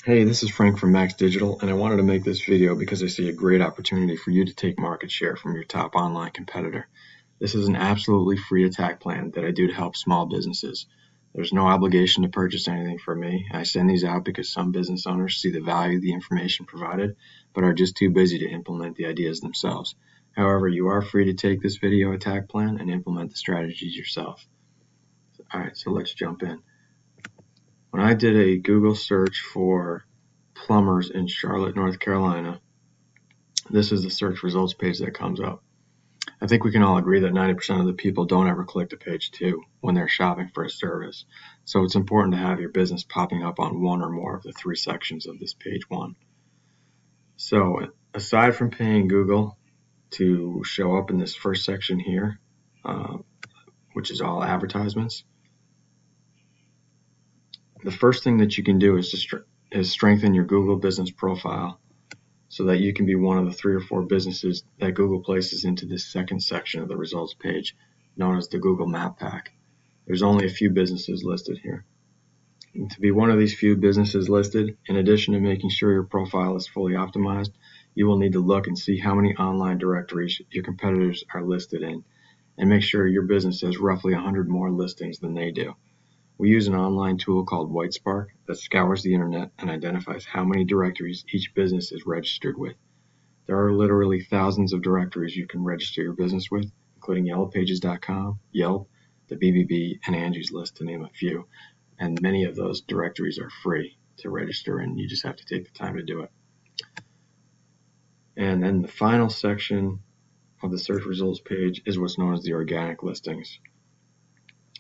Hey, this is Frank from Max Digital, and I wanted to make this video because I see a great opportunity for you to take market share from your top online competitor. This is an absolutely free attack plan that I do to help small businesses. There's no obligation to purchase anything from me. I send these out because some business owners see the value of the information provided, but are just too busy to implement the ideas themselves. However, you are free to take this video attack plan and implement the strategies yourself. Alright, so let's jump in. When I did a Google search for plumbers in Charlotte, North Carolina, this is the search results page that comes up. I think we can all agree that 90% of the people don't ever click to page 2 when they're shopping for a service. So it's important to have your business popping up on one or more of the 3 sections of this page 1. So aside from paying Google to show up in this first section here, which is all advertisements, the first thing that you can do is strengthen your Google business profile so that you can be one of the 3 or 4 businesses that Google places into this second section of the results page, known as the Google Map Pack. There's only a few businesses listed here. And to be one of these few businesses listed, in addition to making sure your profile is fully optimized, you will need to look and see how many online directories your competitors are listed in, and make sure your business has roughly 100 more listings than they do. We use an online tool called WhiteSpark that scours the internet and identifies how many directories each business is registered with. There are literally thousands of directories you can register your business with, including yellowpages.com, Yelp, the BBB, and Angie's List, to name a few. And many of those directories are free to register in. You just have to take the time to do it. And then the final section of the search results page is what's known as the organic listings.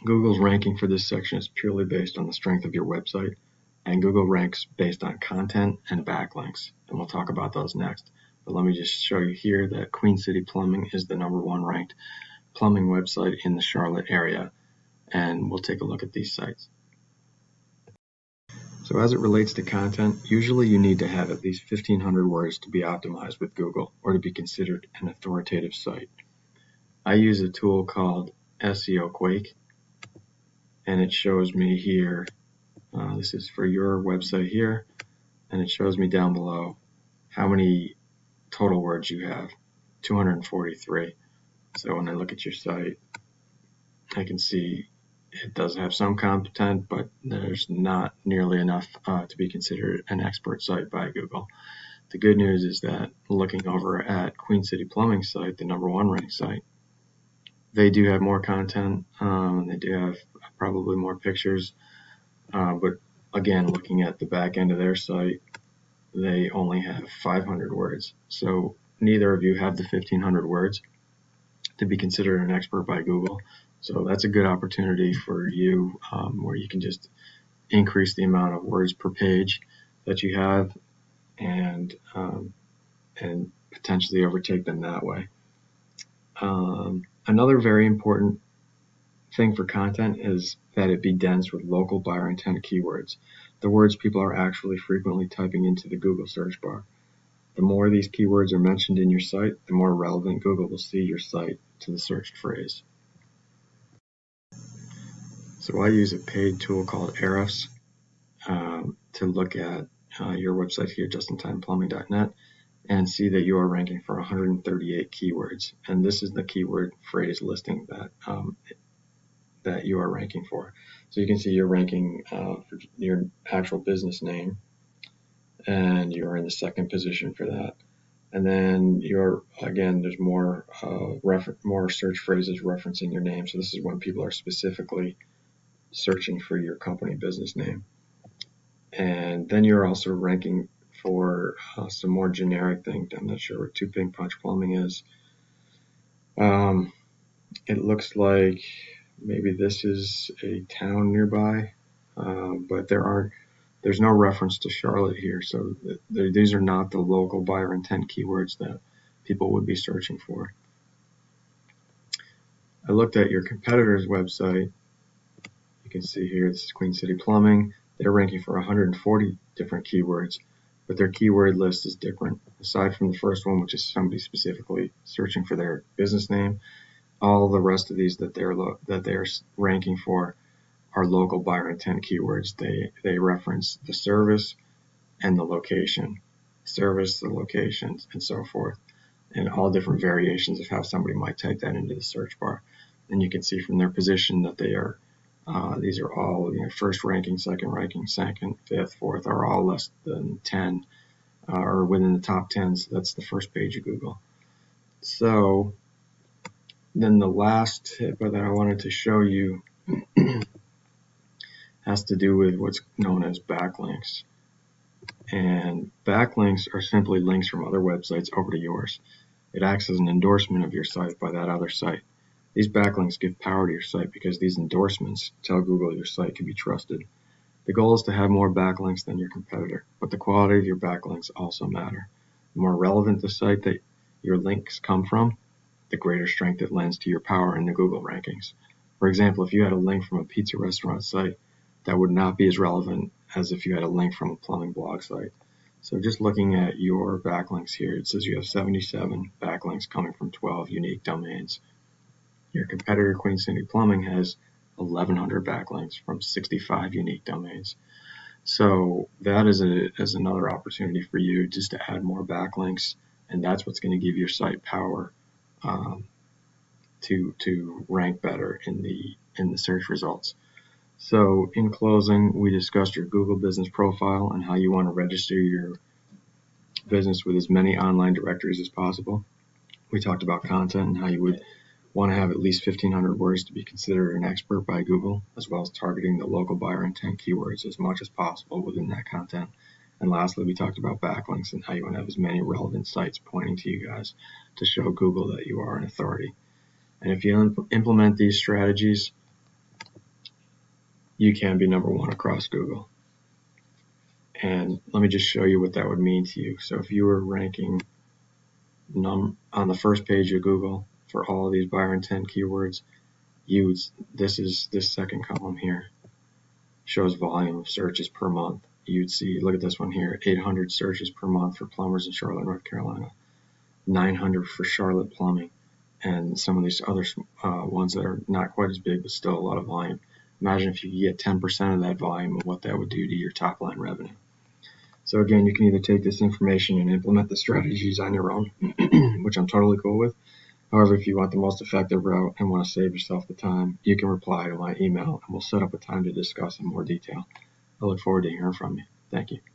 Google's ranking for this section is purely based on the strength of your website, and Google ranks based on content and backlinks, and we'll talk about those next. But let me just show you here that Queen City Plumbing is the #1 ranked plumbing website in the Charlotte area, and we'll take a look at these sites. So as it relates to content, usually you need to have at least 1,500 words to be optimized with Google or to be considered an authoritative site. I use a tool called SEO Quake, and it shows me here, this is for your website here, and it shows me down below how many total words you have, 243. So when I look at your site, I can see it does have some content, but there's not nearly enough to be considered an expert site by Google. The good news is that looking over at Queen City Plumbing site, the #1 ranked site, they do have more content. They do have probably more pictures, but again, looking at the back end of their site, they only have 500 words. So neither of you have the 1,500 words to be considered an expert by Google. So that's a good opportunity for you, where you can just increase the amount of words per page that you have, and potentially overtake them that way. Another very important thing for content is that it be dense with local buyer intent keywords, the words people are actually frequently typing into the Google search bar. The more these keywords are mentioned in your site, the more relevant Google will see your site to the searched phrase. So I use a paid tool called Ahrefs to look at your website here, justintimeplumbing.net, and see that you are ranking for 138 keywords. And this is the keyword phrase listing that you are ranking for. So you can see you're ranking for your actual business name, and you're in the 2nd position for that. And then there's more search phrases referencing your name. So this is when people are specifically searching for your company business name. And then you're also ranking for some more generic things. I'm not sure what 2 Pink Punch Plumbing is. It looks like maybe this is a town nearby, but there's no reference to Charlotte here, so these are not the local buyer intent keywords that people would be searching for. I looked at your competitor's website. You can see here, this is Queen City Plumbing. They're ranking for 140 different keywords, but their keyword list is different. Aside from the first one, which is somebody specifically searching for their business name, all the rest of these that they're ranking for are local buyer intent keywords. They reference the service and the location, service, the locations, and so forth, and all different variations of how somebody might type that into the search bar. And you can see from their position that they are, these are all, first ranking, second, fifth, fourth, are all less than 10, or within the top 10. So that's the first page of Google. So then the last tip that I wanted to show you has to do with what's known as backlinks. And backlinks are simply links from other websites over to yours. It acts as an endorsement of your site by that other site. These backlinks give power to your site because these endorsements tell Google your site can be trusted. The goal is to have more backlinks than your competitor, but the quality of your backlinks also matter. The more relevant the site that your links come from, the greater strength it lends to your power in the Google rankings. For example, if you had a link from a pizza restaurant site, that would not be as relevant as if you had a link from a plumbing blog site. So just looking at your backlinks here, it says you have 77 backlinks coming from 12 unique domains. Your competitor, Queen Cindy Plumbing, has 1,100 backlinks from 65 unique domains. So that is another opportunity for you just to add more backlinks, and that's what's going to give your site power to rank better in the search results. So in closing, we discussed your Google business profile and how you want to register your business with as many online directories as possible. We talked about content and how you would want to have at least 1,500 words to be considered an expert by Google, as well as targeting the local buyer intent keywords as much as possible within that content. And lastly, we talked about backlinks and how you want to have as many relevant sites pointing to you guys to show Google that you are an authority. And if you implement these strategies, you can be number one across Google. And let me just show you what that would mean to you. So if you were ranking on the first page of Google for all of these buyer intent keywords, this second column here shows volume of searches per month. You'd see, look at this one here, 800 searches per month for plumbers in Charlotte, North Carolina, 900 for Charlotte Plumbing, and some of these other ones that are not quite as big but still a lot of volume. Imagine if you get 10% of that volume and what that would do to your top line revenue. So again, you can either take this information and implement the strategies on your own, which I'm totally cool with. However, if you want the most effective route and want to save yourself the time, you can reply to my email and we'll set up a time to discuss in more detail. I look forward to hearing from you. Thank you.